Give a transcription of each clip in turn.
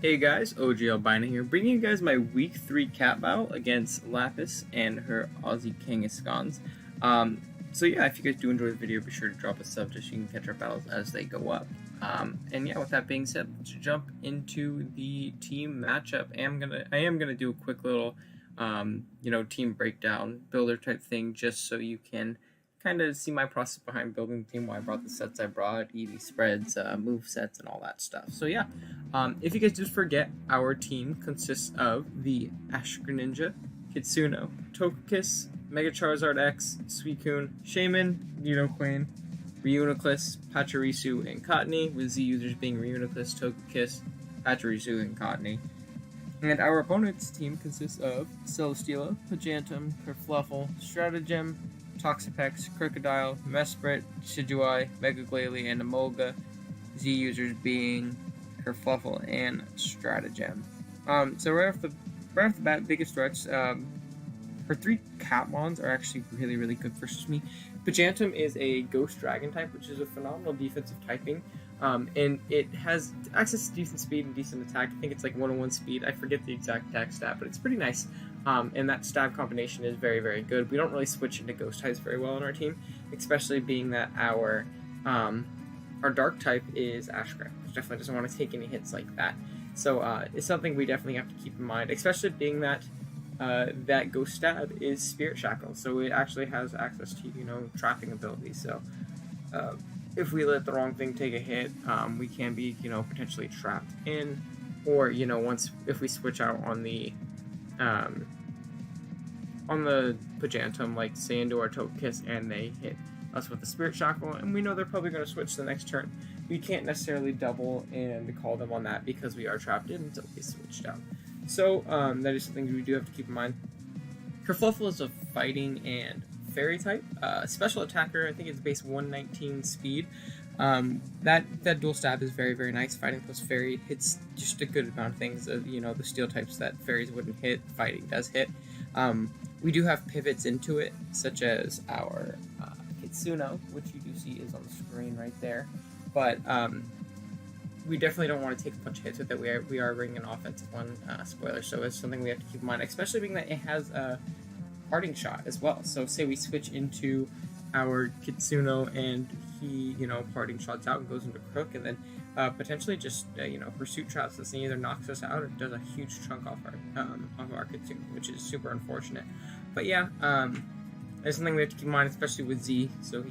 Hey guys, OG Albina here, bringing you guys my week 3 cat battle against Lapis and her Aussie Kangaskhans. So yeah, if you guys do enjoy the video, be sure to drop a sub just so you can catch our battles as they go up. And yeah, with that being said, let's jump into the team matchup. I am gonna do a quick little, team breakdown, builder type thing, just so you can kind of see my process behind building the team, why I brought the sets I brought, EV spreads, move sets, and all that stuff. So yeah, if you guys just forget, our team consists of the Ash Greninja, Kitsuno, Togekiss, Mega Charizard X, Suicune, Shaman, Nidoqueen, Reuniclus, Pachirisu, and Cottonee, with Z users being Reuniclus, Togekiss, Pachirisu, and Cottonee. And our opponent's team consists of Celesteela, Pajantum, Kerfluffle, Stratagem, Toxapex, Crocodile, Mesprit, Decidueye, Mega Glalie, and Emolga, Z users being Kerfluffle and Stratagem. So right off the bat, biggest threats, her 3 Catmons are actually really good versus me. Pajantum is a Ghost Dragon type, which is a phenomenal defensive typing, and it has access to decent speed and decent attack. I think it's like 101 speed. I forget the exact attack stat, but it's pretty nice. And that stab combination is very good. We don't really switch into Ghost types very well on our team, especially being that our Dark type is Ashcraft, which definitely doesn't want to take any hits like that. So it's something we definitely have to keep in mind, especially being that that Ghost Stab is Spirit Shackle, so it actually has access to, trapping abilities. So if we let the wrong thing take a hit, we can be, potentially trapped in, or, if we switch out on the Pajantum, like say into our Togekiss, and they hit us with the Spirit Shackle, and we know they're probably going to switch the next turn, we can't necessarily double and call them on that because we are trapped in until we switched out. So that is something we do have to keep in mind. Kerfluffle is a fighting and fairy type, special attacker. I think it's base 119 speed. That dual stab is very nice. Fighting plus fairy hits just a good amount of things. The steel types that fairies wouldn't hit, fighting does hit. We do have pivots into it, such as our Kitsuno, which you do see is on the screen right there. But we definitely don't want to take a bunch of hits with it. We are bringing an offensive one, spoiler, so it's something we have to keep in mind, especially being that it has a parting shot as well. So say we switch into our Kitsuno and he, parting shots out and goes into Crook, and then potentially just, pursuit traps us and either knocks us out or does a huge chunk off our Kitsuno, which is super unfortunate. But yeah, there's something we have to keep in mind, especially with Z. So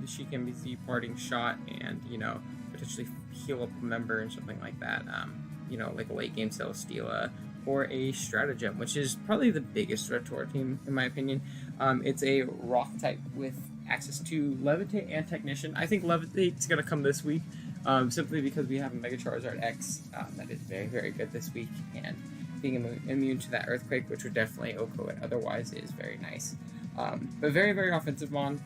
she can be Z parting shot and, potentially heal up a member and something like that. Like a late game Celesteela or a Stratagem, which is probably the biggest threat to our team, in my opinion. It's a rock type with access to Levitate and Technician. I think Levitate's going to come this week, simply because we have a Mega Charizard X that is very good this week, and being immune to that Earthquake, which would definitely OHKO it otherwise, is very nice. But very offensive mon.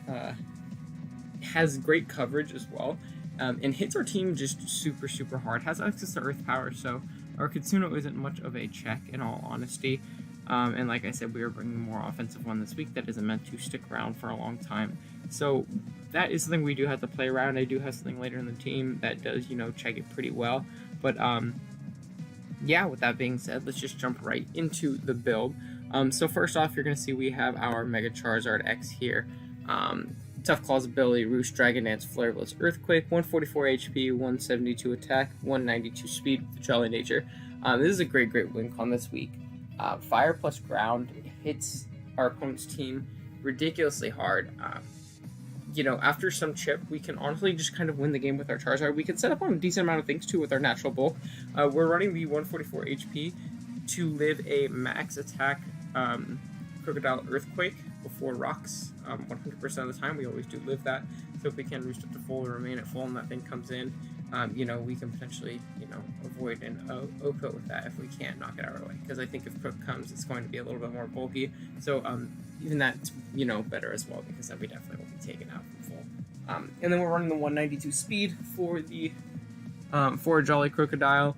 Has great coverage as well, and hits our team just super hard. Has access to Earth Power, so our Kitsuno isn't much of a check, in all honesty. And like I said, we are bringing more offensive one this week that isn't meant to stick around for a long time. So that is something we do have to play around. I do have something later in the team that does, check it pretty well. But yeah, with that being said, let's just jump right into the build. So first off, you're going to see we have our Mega Charizard X here. Tough Claws ability, Roost, Dragon Dance, Flare Blitz, Earthquake, 144 HP, 172 attack, 192 speed with the Jolly Nature. This is a great win con this week. Fire plus Ground hits our opponent's team ridiculously hard. After some chip, we can honestly just kind of win the game with our Charizard. We can set up on a decent amount of things too with our natural bulk. We're running the 144 HP to live a max attack Crocodile Earthquake before rocks. 100% of the time we always do live that, so if we can roost up to full or remain at full and that thing comes in, we can potentially avoid an OHKO with that if we can't knock it out of our way, because I think if Crook comes, it's going to be a little bit more bulky, so even that's better as well, because then we definitely will be taken out from full. And then we're running the 192 speed for the for a Jolly Crocodile,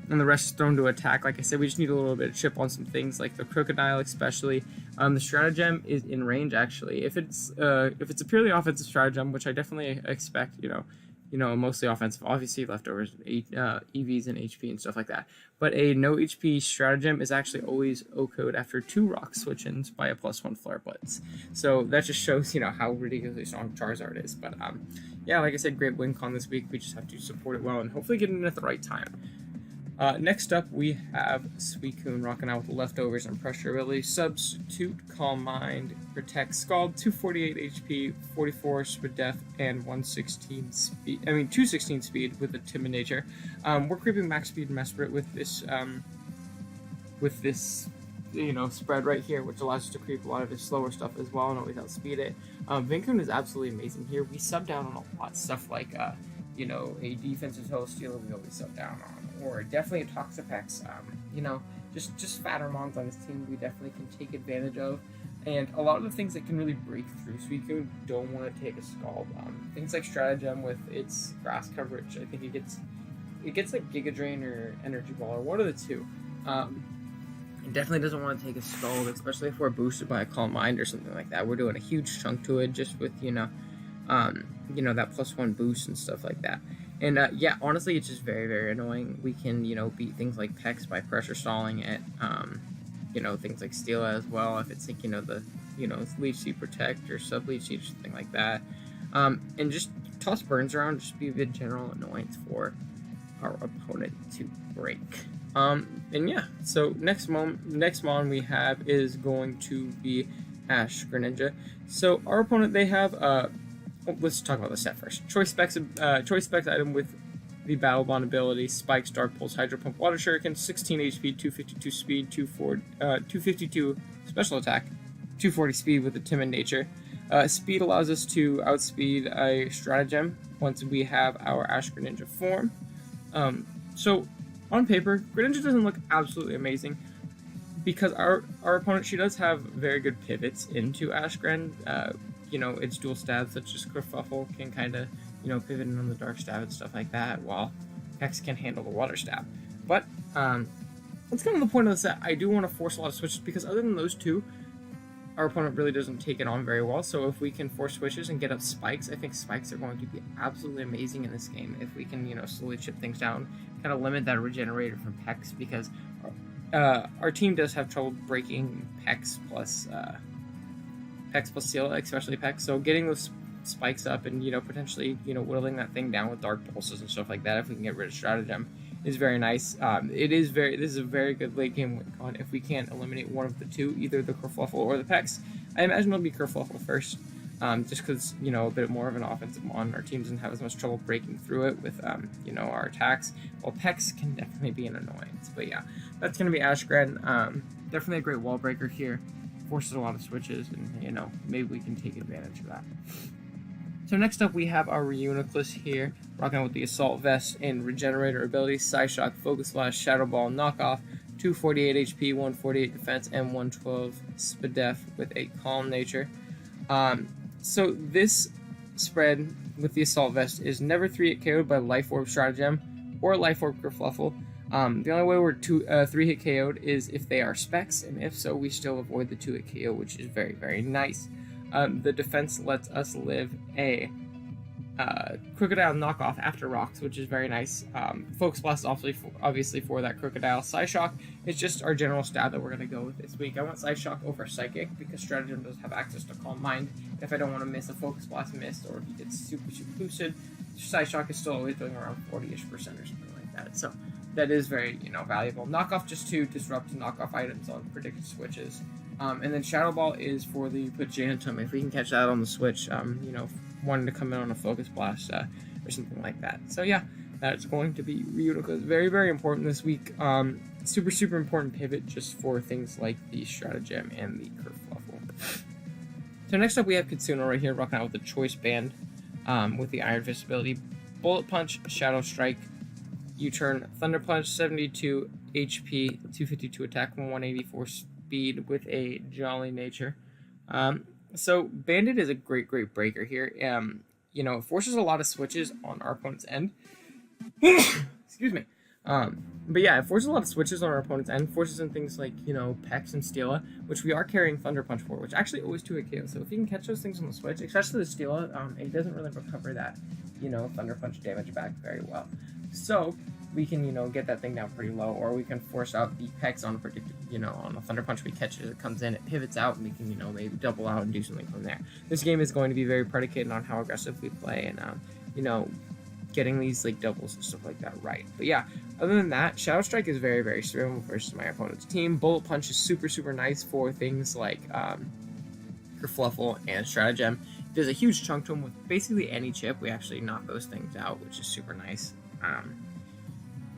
and the rest is thrown to attack. Like I said, we just need a little bit of chip on some things, like the Crocodile especially. The Stratagem is in range, actually. If it's a purely offensive Stratagem, which I definitely expect, mostly offensive. Obviously, leftovers, EVs and HP and stuff like that. But a no HP stratagem is actually always O-code after 2 rock switch-ins by a +1 flare blitz. So that just shows, how ridiculously strong Charizard is. But yeah, like I said, great win con this week. We just have to support it well and hopefully get it in at the right time. Next up, we have Suicune rocking out with the leftovers and pressure ability. Substitute, Calm Mind, Protect, Scald, 248 HP, 44 speed def, and 216 speed with a timid nature. We're creeping max speed Mesprit with this spread right here, which allows us to creep a lot of his slower stuff as well and always outspeed it. Vincoon is absolutely amazing here. We sub down on a lot of stuff like a defensive Hell Stealer we always sub down on, or definitely a Toxapex. Just fatter mons on his team we definitely can take advantage of. And a lot of the things that can really break through Suicune don't want to take a Scald. Things like Stratagem with its grass coverage, I think it gets like Giga Drain or Energy Ball or one of the two. It definitely doesn't want to take a Scald, especially if we're boosted by a Calm Mind or something like that. We're doing a huge chunk to it just with that +1 boost and stuff like that. And yeah, honestly, it's just very, very annoying. We can, beat things like Pex by pressure stalling it. Things like Steela as well, if it's like, the Leech Seed Protect or Sub Leech Seed or something like that. And just toss burns around, just be a general annoyance for our opponent to break. And yeah, so next mon we have is going to be Ash Greninja. So our opponent, they have let's talk about the set first. Choice specs item with the Battle Bond ability: Spikes, Dark Pulse, Hydro Pump, Water Shuriken, 16 HP, 252 speed, 252 special attack, 240 speed with a timid nature. Speed allows us to outspeed a Stratagem once we have our Ash Greninja form. So on paper, Greninja doesn't look absolutely amazing because our opponent, she does have very good pivots into Ash Gren. Its dual stabs such as Kerfuffle can kind of, pivot in on the dark stab and stuff like that, while Hex can handle the water stab. But that's kind of the point of the set. I do want to force a lot of switches because other than those two, our opponent really doesn't take it on very well. So if we can force switches and get up spikes, I think spikes are going to be absolutely amazing in this game. If we can, slowly chip things down, kind of limit that regenerator from Pex, because our team does have trouble breaking Pex plus Seal, especially Pex. So getting those spikes up and potentially whittling that thing down with dark pulses and stuff like that, if we can get rid of Stratagem, is very nice. This is a very good late game win con if we can eliminate one of the two, either the Kerfuffle or the Pex. I imagine it'll be Kerfuffle first, just because a bit more of an offensive mon. Our team doesn't have as much trouble breaking through it with our attacks. While Pex can definitely be an annoyance. But yeah, that's gonna be Ashgren. Definitely a great wall breaker here. Forces a lot of switches, and maybe we can take advantage of that. So next up we have our Reuniclus here, rocking out with the Assault Vest and Regenerator abilities: Psyshock, Focus Flash, Shadow Ball, Knockoff, 248 HP, 148 defense, and 112 speed def with a Calm Nature. So this spread with the Assault Vest is never 3-hit KO'd by Life Orb Stratagem or Life Orb Kerfluffle. The only way we're 3-hit KO'd is if they are specs, and if so, we still avoid the 2-hit KO, which is very, very nice. The defense lets us live a Crocodile Knockoff after rocks, which is very nice. Focus Blast obviously for that Crocodile. Psyshock is just our general stab that we're going to go with this week. I want Psyshock over Psychic because Stratagem does have access to Calm Mind. If I don't want to miss a Focus Blast missed, or if he gets super boosted, Psyshock is still always doing around 40-ish% or something like that. So that is very, valuable. Knockoff just to disrupt and knock off items on predicted switches. And then Shadow Ball is for the Pajantum. If we can catch that on the switch, wanting to come in on a Focus Blast or something like that. So yeah, that's going to be Reuniclus. Very, very important this week. Super important pivot just for things like the Stratagem and the Kerfluffle. So next up we have Kitsuna right here, rocking out with the Choice Band with the Iron Fist ability: Bullet Punch, Shadow Strike, U-Turn, Thunder Punch, 72 HP, 252 attack, 184 speed with a Jolly Nature. So Bandit is a great breaker here. It forces a lot of switches on our opponent's end. Excuse me. But yeah, it forces a lot of switches on our opponents and forces in things like, Pex and Steela, which we are carrying Thunder Punch for, which actually always 2-hit KO. So if you can catch those things on the switch, especially the Steela, it doesn't really recover that, Thunder Punch damage back very well. So we can, get that thing down pretty low, or we can force out the Pex on on a Thunder Punch we catch as it comes in, it pivots out, and we can, maybe double out and do something from there. This game is going to be very predicated on how aggressive we play and, getting these like doubles and stuff like that right. But yeah, other than that, Shadow Strike is very, very strong versus my opponent's team. Bullet Punch is super, super nice for things like Kerfluffle and Stratagem. There's a huge chunk to them with basically any chip. We actually knock those things out, which is super nice.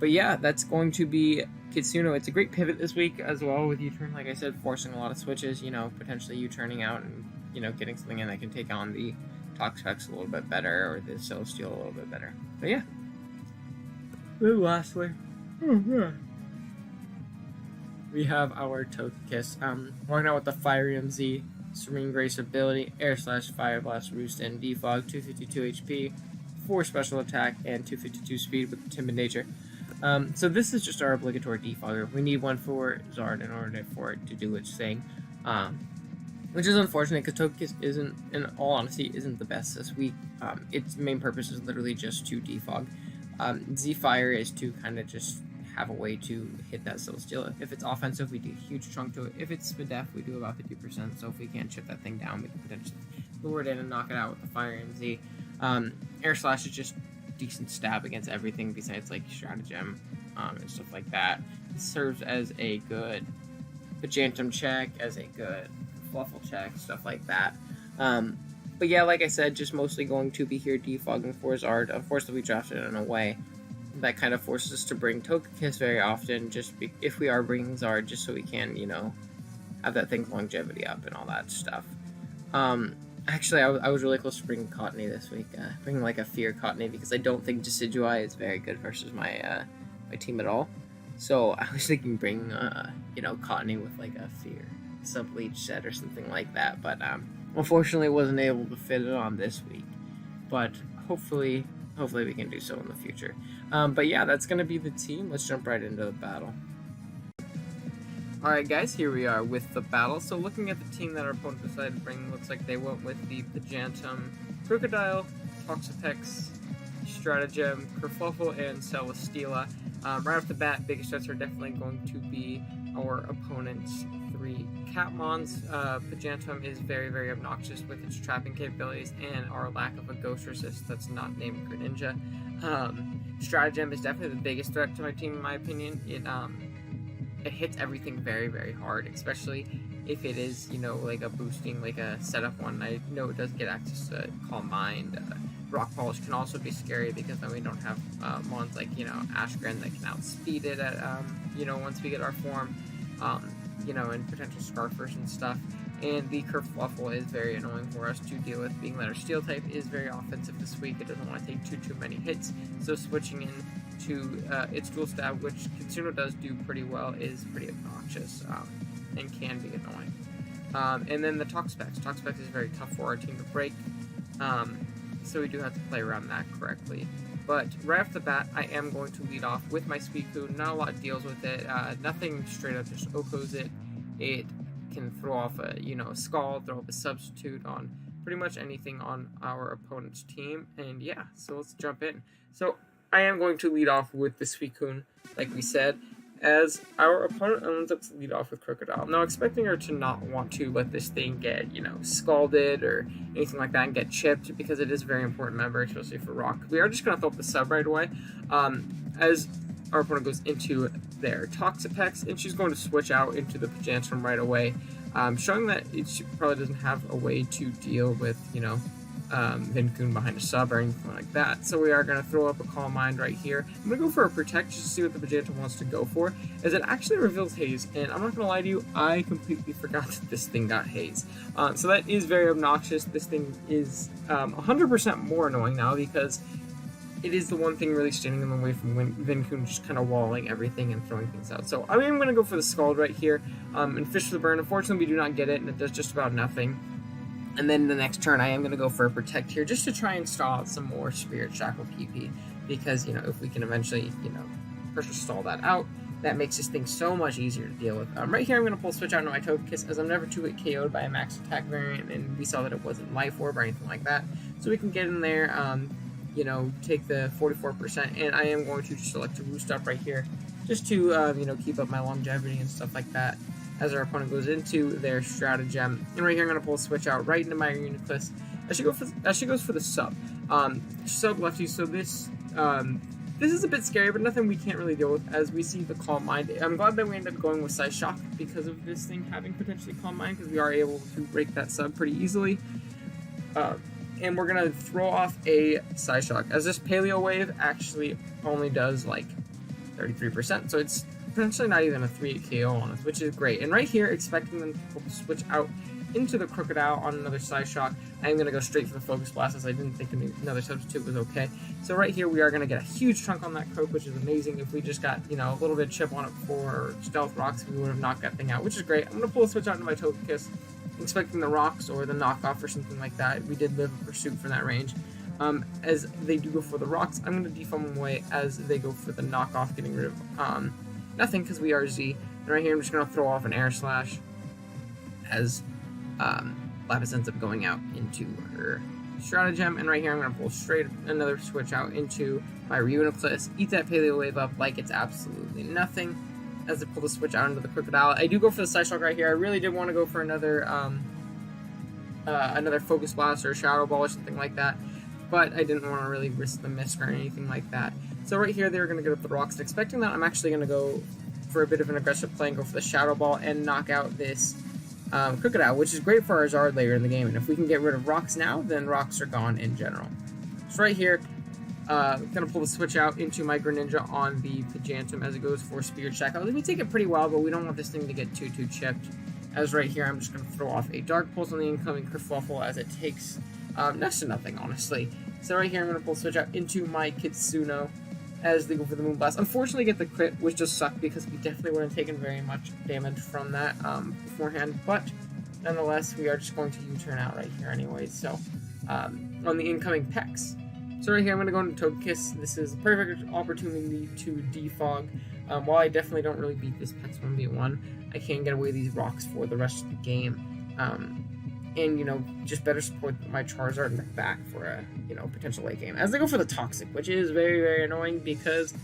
But yeah, that's going to be Kitsuno. It's a great pivot this week as well with U-turn, like I said, forcing a lot of switches, potentially U-turning out and, getting something in that can take on the Toxapex a little bit better, or the Celesteal a little bit better. But yeah. Then lastly, we have our Togekiss. Walking out with the Fire MZ, Serene Grace ability, Air Slash, Fire Blast, Roost, and Defog, 252 HP, 4 special attack, and 252 speed with Timid Nature. So this is just our obligatory defogger. We need one for Zard in order for it to do its thing. Which is unfortunate because Togekiss isn't, in all honesty, isn't the best this week. Its main purpose is literally just to defog. Z-Fire is to kind of just have a way to hit that Celesteal. If it's offensive, we do a huge chunk to it. If it's Spadef, we do about 50%. So if we can't chip that thing down, we can potentially lure it in and knock it out with the Fire and Z. Air Slash is just decent stab against everything besides like Stratagem and stuff like that. It serves as a good Pajantum check, as a good Fluffle check, stuff like that. But yeah, like I said, just mostly going to be here defogging for Zard. Unfortunately, we drafted it in a way that kind of forces us to bring Togekiss very often, if we are bringing Zard, just so we can, have that thing's longevity up and all that stuff. Actually, I was really close to bringing Cottony this week, bringing like a Fear Cottony, because I don't think Decidueye is very good versus my my team at all. So I was thinking bring Cottony with like a Fear Subleech set or something like that, but unfortunately wasn't able to fit it on this week. But hopefully we can do so in the future. But yeah, that's gonna be the team. Let's jump right into the battle. Alright guys, here we are with the battle. So looking at the team that our opponent decided to bring, looks like they went with the Pajantum, Crocodile, Toxapex, Stratagem, Kerfluffle, and Celesteela. Right off the bat, biggest threats are definitely going to be our opponent's 3 Catmons. Pajantum is very, very obnoxious with its trapping capabilities and our lack of a ghost resist that's not named Greninja. Stratagem is definitely the biggest threat to my team in my opinion. It hits everything very, very hard, especially if it is, like a boosting, like a setup one. I know it does get access to Calm Mind. Rock Polish can also be scary because then we don't have mons like, Ashgren that can outspeed it at, once we get our form, and potential Scarfers and stuff. And the Kerfluffle is very annoying for us to deal with, being that our Steel type is very offensive this week. It doesn't want to take too many hits, so switching in to its dual stab, which Kitsuno does do pretty well, is pretty obnoxious and can be annoying. And then the Toxapex. Toxapex is very tough for our team to break, so we do have to play around that correctly. But right off the bat, I am going to lead off with my Suicune. Not a lot deals with it. Nothing straight up just Okos it. It can throw off a Scald, throw up a Substitute on pretty much anything on our opponent's team. And yeah, so let's jump in. So I am going to lead off with the Suicune, like we said, as our opponent ends up to lead off with Crocodile. Now, expecting her to not want to let this thing get, scalded or anything like that and get chipped, because it is a very important member, especially for Rock. We are just going to throw up the sub right away, as our opponent goes into their Toxapex, and she's going to switch out into the Pajantum right away, showing that she probably doesn't have a way to deal with, Vincoon behind a sub or anything like that. So we are going to throw up a Calm Mind right here. I'm going to go for a Protect just to see what the Pajantum wants to go for, as it actually reveals Haze, and I'm not going to lie to you, I completely forgot that this thing got Haze. So that is very obnoxious. This thing is 100% more annoying now, because it is the one thing really standing in the way from Vincoon just kind of walling everything and throwing things out. So I am going to go for the Scald right here, and Fish for the Burn. Unfortunately, we do not get it, and it does just about nothing. And then the next turn, I am going to go for a Protect here, just to try and stall out some more Spirit Shackle PP, because, if we can eventually, pressure stall that out. That makes this thing so much easier to deal with. Right here, I'm going to pull switch out into my Togekiss, as I'm never 2-hit KO'd by a max attack variant, and we saw that it wasn't Life Orb or anything like that. So we can get in there, you know, take the 44%, and I am going to just select to Roost Up right here, just to, you know, keep up my longevity and stuff like that, as our opponent goes into their Stratagem. And right here, I'm going to pull switch out right into my Uniclus, as she goes for the sub. Sub lefty, so this is a bit scary, but nothing we can't really deal with, as we see the Calm Mind. I'm glad that we ended up going with Psy Shock because of this thing having potentially Calm Mind, because we are able to break that sub pretty easily. And we're going to throw off a Psy Shock, as this Paleo Wave actually only does like 33%, so it's potentially not even a 3-hit KO on us, which is great. And right here, expecting them to switch out into the Crocodile on another Psy Shock, I'm going to go straight for the Focus Blast, as I didn't think another substitute was okay. So right here, we are going to get a huge chunk on that Croak, which is amazing. If we just got, you know, a little bit of chip on it for Stealth Rocks, we would have knocked that thing out, which is great. I'm going to pull a switch out into my Togekiss, expecting the Rocks or the knockoff or something like that. We did live a pursuit from that range. As they do go for the Rocks, I'm going to defoam them away as they go for the knockoff, getting rid of nothing, because we are Z. And right here, I'm just going to throw off an Air Slash, as Lapis ends up going out into her Stratagem, and right here I'm going to pull straight another switch out into my Reuniclus, eat that Paleo Wave up like it's absolutely nothing, as I pull the switch out into the Crocodile. I do go for the Psyshock right here. I really did want to go for another Focus Blast or Shadow Ball or something like that, but I didn't want to really risk the miss or anything like that. So right here, they're going to get up the Rocks, and expecting that, I'm actually going to go for a bit of an aggressive play and go for the Shadow Ball and knock out this Crocodile, which is great for our Zard later in the game, and if we can get rid of Rocks now, then Rocks are gone in general. So right here, I'm going to pull the switch out into my Greninja on the Pajantum as it goes for Spirit Shackle. We take it pretty well, but we don't want this thing to get too chipped. As right here, I'm just going to throw off a Dark Pulse on the incoming Kerfluffle, as it takes next to nothing, honestly. So right here, I'm going to pull the switch out into my Kitsuno as they go for the Moonblast. Unfortunately, get the crit, which just sucked because we definitely wouldn't have taken very much damage from that beforehand, but nonetheless, we are just going to U-turn out right here anyways, so on the incoming Pex. So right here, I'm going to go into Togekiss. This is a perfect opportunity to defog. While I definitely don't really beat this Pex 1v1, I can get away these Rocks for the rest of the game. And, you know, just better support my Charizard in the back for a, you know, potential late game. As they go for the Toxic, which is very, very annoying because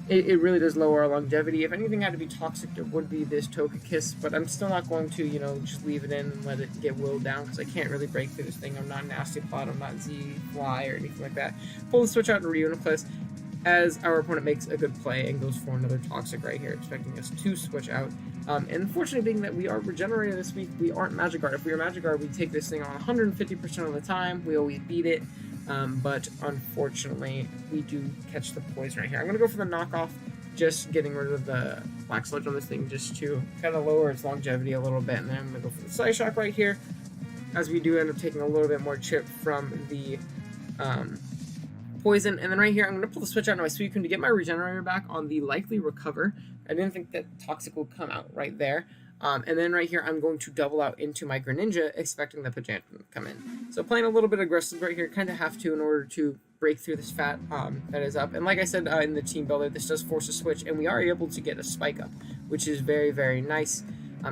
it really does lower our longevity. If anything had to be Toxic, it would be this Togekiss, but I'm still not going to, you know, just leave it in and let it get willed down because I can't really break through this thing. I'm not Nasty Plot, I'm not Z-Fly or anything like that. Pull the switch out in Reuniclus as our opponent makes a good play and goes for another Toxic right here, expecting us to switch out. And unfortunately, being that we are Regenerated this week, we aren't Magikarp. If we were Magikarp, we take this thing on 150% of the time. We always beat it, but unfortunately, we do catch the poison right here. I'm going to go for the knockoff, just getting rid of the Black Sludge on this thing just to kind of lower its longevity a little bit. And then I'm going to go for the Psyshock right here, as we do end up taking a little bit more chip from the poison. And then right here, I'm going to pull the switch out into my Suicune to get my Regenerator back on the likely recover. I didn't think that Toxic would come out right there. And then right here, I'm going to double out into my Greninja, expecting the Pajantum to come in. So playing a little bit aggressive right here, kind of have to in order to break through this fat that is up. And like I said in the Team Builder, this does force a switch, and we are able to get a Spike Up, which is very, very nice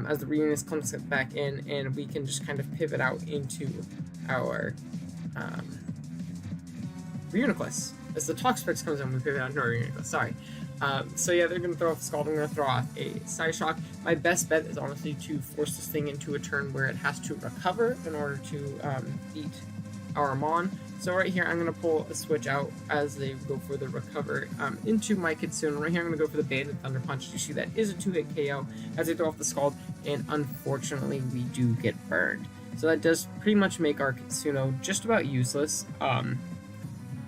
as the Reuniclus comes back in, and we can just kind of pivot out into our Reuniclus. As the Toxapex comes in, we pivot out into our Reuniclus, sorry. So yeah, they're going to throw off Scald. I'm going to throw off a Psyshock. My best bet is honestly to force this thing into a turn where it has to recover in order to beat our Mon. So right here, I'm going to pull a switch out as they go for the recover into my Kitsune. Right here, I'm going to go for the Banded Thunder Punch. You see that is a 2-hit KO as they throw off the Scald, and unfortunately, we do get burned. So that does pretty much make our Kitsune just about useless.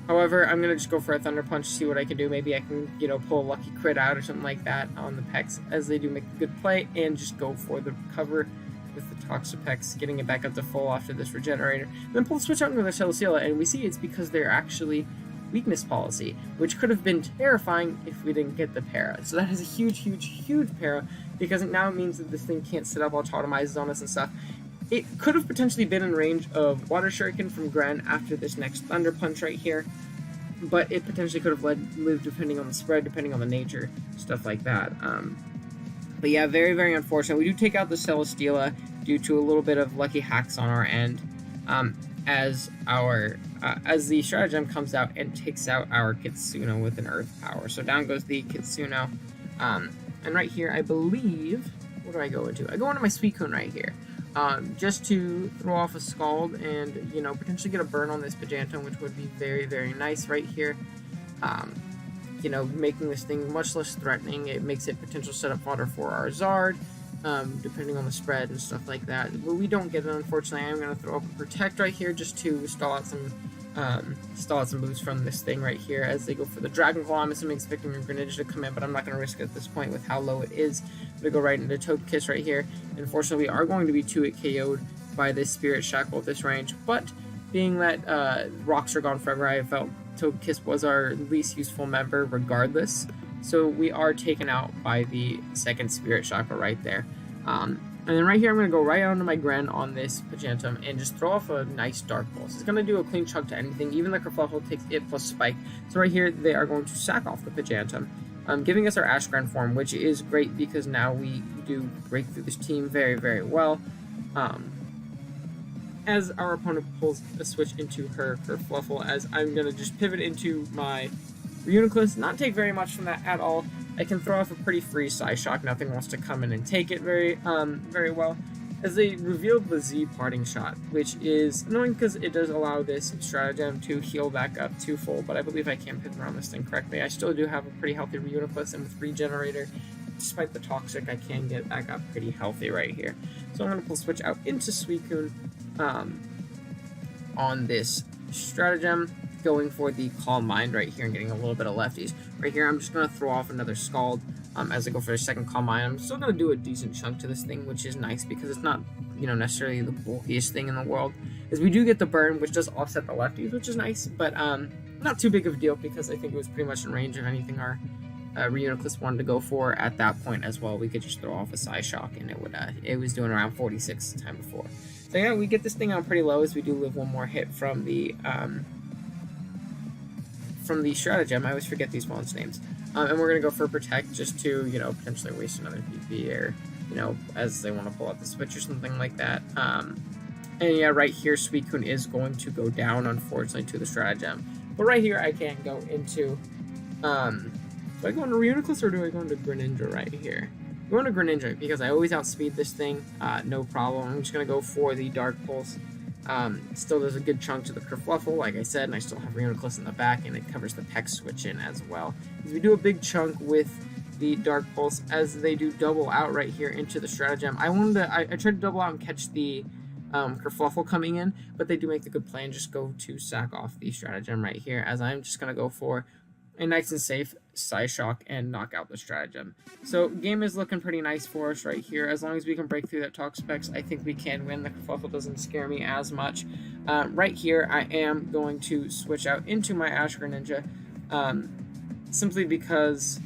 However, I'm going to just go for a Thunder Punch, see what I can do. Maybe I can, you know, pull a lucky crit out or something like that on the Pex as they do make a good play, and just go for the recover with the Toxapex, getting it back up to full after this Regenerator. And then pull the switch out into the Celesteela, and we see it's because they're actually Weakness Policy, which could have been terrifying if we didn't get the Para. So that is a huge, huge, huge Para, because it now means that this thing can't sit up auto-automizes on us and stuff. It could have potentially been in range of Water Shuriken from Gren after this next Thunder Punch right here, but it potentially could have lived depending on the spread, depending on the nature, stuff like that. But yeah, very, very unfortunate. We do take out the Celesteela due to a little bit of lucky hacks on our end, as the stratagem comes out and takes out our Kitsuno with an Earth power. So down goes the Kitsuno, and right here, I believe, what do I go into? I go into my Suicune right here, just to throw off a Scald and, you know, potentially get a burn on this Pajantum, which would be very, very nice right here. You know, making this thing much less threatening. It makes it potential setup fodder for our Zard, depending on the spread and stuff like that. But we don't get it, unfortunately. I'm going to throw up a Protect right here just to stall out some moves from this thing right here as they go for the Dragon Claw. I'm assuming expecting your Greninja to come in, but I'm not going to risk it at this point with how low it is. I'm going to go right into Togekiss right here. Unfortunately, we are going to be 2-hit KO'd by this Spirit Shackle at this range, but being that rocks are gone forever, I felt Togekiss was our least useful member regardless, so we are taken out by the second Spirit Shackle right there. And then right here, I'm going to go right onto my Gren on this Pajantum and just throw off a nice Dark Pulse. It's going to do a clean chunk to anything, even the Kerfluffle takes it plus Spike. So right here, they are going to sack off the Pajantum, giving us our Ash Gren form, which is great because now we do break through this team very, very well. As our opponent pulls a switch into her Kerfluffle, as I'm going to just pivot into my Reuniclus, not take very much from that at all. I can throw off a pretty free Psyshock, nothing wants to come in and take it very well. As they revealed the Z Parting Shot, which is annoying because it does allow this stratagem to heal back up to full, but I believe I can pivot around this thing correctly. I still do have a pretty healthy Reuniclus, and with Regenerator, despite the Toxic, I can get back up pretty healthy right here. So I'm going to pull switch out into Suicune on this stratagem, going for the Calm Mind right here and getting a little bit of lefties. Right here, I'm just going to throw off another Scald as I go for the second Calm Mind. I'm still going to do a decent chunk to this thing, which is nice because it's not, you know, necessarily the bulkiest thing in the world. As we do get the burn, which does offset the lefties, which is nice, but not too big of a deal because I think it was pretty much in range of anything our Reuniclus wanted to go for at that point as well. We could just throw off a Psyshock and it was doing around 46 the time before. So yeah, we get this thing on pretty low as we do live one more hit from the stratagem. I always forget these ones' names. And we're going to go for Protect just to, you know, potentially waste another PP or, you know, as they want to pull out the switch or something like that. And yeah, right here, Suicune is going to go down, unfortunately, to the stratagem. But right here, I can go into, do I go into Reuniclus or do I go into Greninja right here? I'm going to Greninja because I always outspeed this thing, no problem. I'm just going to go for the Dark Pulse. Still does a good chunk to the Kerfluffle, like I said, and I still have Reuniclus in the back, and it covers the Peck switch in as well. As we do a big chunk with the Dark Pulse, as they do double out right here into the stratagem. I tried to double out and catch the Kerfluffle coming in, but they do make the good play and just go to sack off the stratagem right here, as I'm just going to go for a nice and safe Psyshock and knock out the stratagem. So game is looking pretty nice for us right here. As long as we can break through that Toxapex, I think we can win. The Kerfluffle doesn't scare me as much. Right here, I am going to switch out into my Ash Greninja, simply because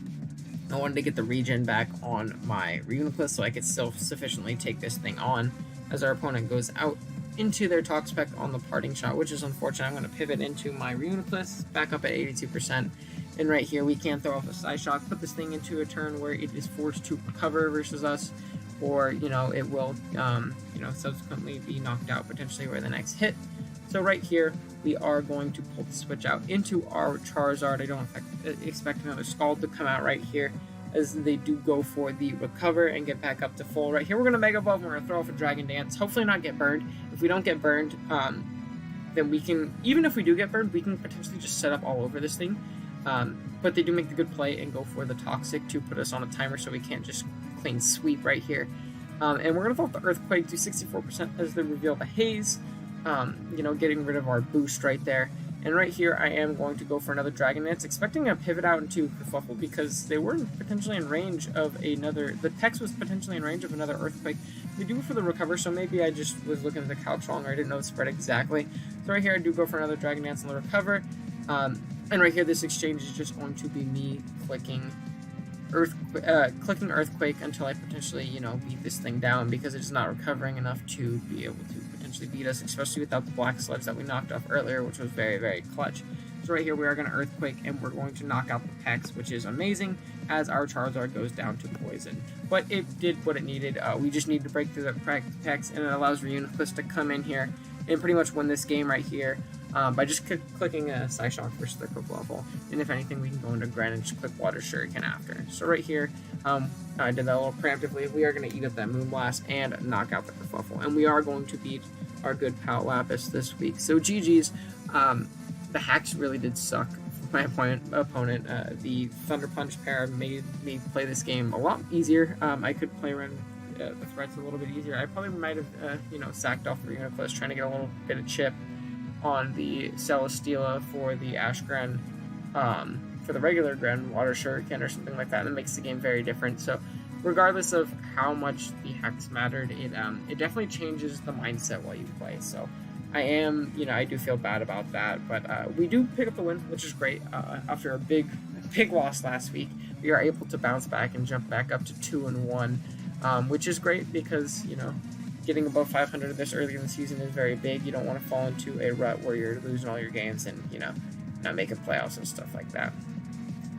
I wanted to get the regen back on my Reuniclus so I could still sufficiently take this thing on as our opponent goes out into their Toxapex on the Parting Shot, which is unfortunate. I'm going to pivot into my Reuniclus, back up at 82%. And right here, we can throw off a Psyshock, put this thing into a turn where it is forced to recover versus us, or, you know, it will, you know, subsequently be knocked out potentially by the next hit. So right here, we are going to pull the switch out into our Charizard. I don't expect another Scald to come out right here, as they do go for the recover and get back up to full. Right here, we're going to Mega Evolve, and we're going to throw off a Dragon Dance, hopefully not get burned. If we don't get burned, then we can, even if we do get burned, we can potentially just set up all over this thing. But they do make the good play and go for the Toxic to put us on a timer so we can't just clean sweep right here. And we're going to throw the Earthquake to 64% as they reveal the Haze, you know, getting rid of our boost right there. And right here, I am going to go for another Dragon Dance, expecting a pivot out into Kerfluffle because they were potentially in range of another, the text was potentially in range of another Earthquake. We do for the recover, so maybe I just was looking at the couch wrong or I didn't know the spread exactly. So right here, I do go for another Dragon Dance on the recover. And right here, this exchange is just going to be me clicking Earthquake until I potentially, you know, beat this thing down because it's not recovering enough to be able to potentially beat us, especially without the Black Sludge that we knocked off earlier, which was very, very clutch. So right here we are going to Earthquake, and we're going to knock out the Pex, which is amazing, as our Charizard goes down to Poison. But it did what it needed. We just need to break through the Pex, and it allows Reuniclus to come in here and pretty much win this game right here by just clicking a Psyshock versus the Quick Level. And if anything, we can go into Gren and just click Water Shuriken after. So right here, I did that a little preemptively. We are going to eat up that Moonblast and knock out the Kerfuffle. And we are going to beat our good pal Lapis this week. So GG's. The hacks really did suck for my opponent. The Thunder Punch pair made me play this game a lot easier. I could play around the threats a little bit easier. I probably might have, sacked off the Reuniclus, trying to get a little bit of chip on the Celesteela for the Ash Gren, for the regular Gren, Water Shuriken, or something like that. And it makes the game very different. So regardless of how much the hacks mattered, it definitely changes the mindset while you play. So I do feel bad about that, but we do pick up the win, which is great. After a big loss last week, we are able to bounce back and jump back up to 2-1, which is great because, getting above 500 this early in the season is very big. You don't want to fall into a rut where you're losing all your games and, not making playoffs and stuff like that.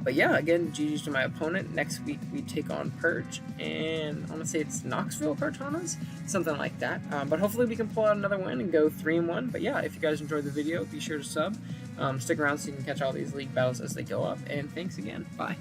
But yeah, again, GG's to my opponent. Next week we take on Purge, and I want to say it's Knoxville Kartanas, something like that. But hopefully we can pull out another win and go 3-1. But yeah, if you guys enjoyed the video, be sure to sub. Stick around so you can catch all these league battles as they go up. And thanks again. Bye.